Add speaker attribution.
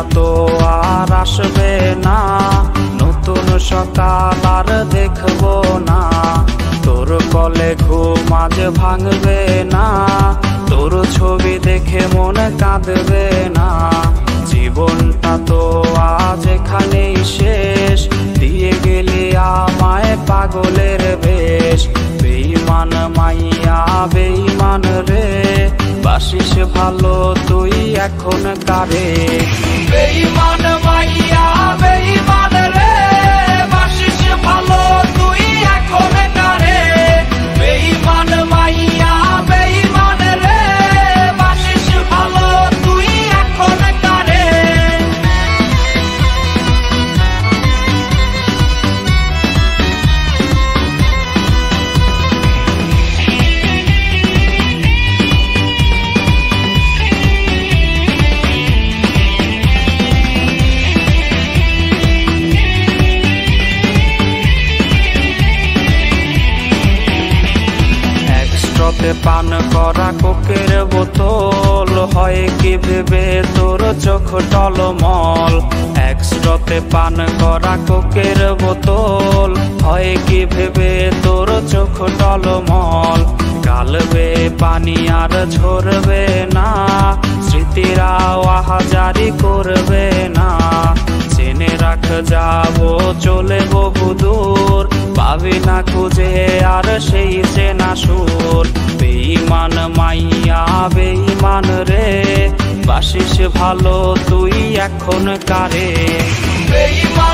Speaker 1: জীবনটা তো আর আসবে না, নতুন সকাল আর দেখবো না। তোর কলে ঘুম আজ ভাঙবে না, তোর ছবি দেখে মন কাঁদবে না। জীবনটা তো আজ এখানেই শেষ, দিয়ে গেলি আমায় পাগলের বেশ। বেঈমান মাইয়া বেঈমান রে, বাসিস ভালো তুই এখন কারে। বেঈমান মাইয়া বেঈমান রে, বাসিস ভালো তুই এখন কারে। বেঈমান মাইয়া বেঈমান রে, বাসিস ভালো তুই এখন কারে। একসাথে পান করা কোকের বোতল, হয় কি ভেবে তোর চোখ টলমল। একসাথে পান করা কোকের বোতল, হয় কি ভেবে তোর চোখ টলমল। গালবে পানি আর ঝরবে না, স্মৃতিরা আহাজারি করবে না। জেনে রাখ যাবো চলে বহু দূর, পাবি না খুঁজে আর সেই চেনা সুর। বেঈমান মাইয়া বেঈমান রে, বাসিস ভালো তুই এখন কারে। বেঈমান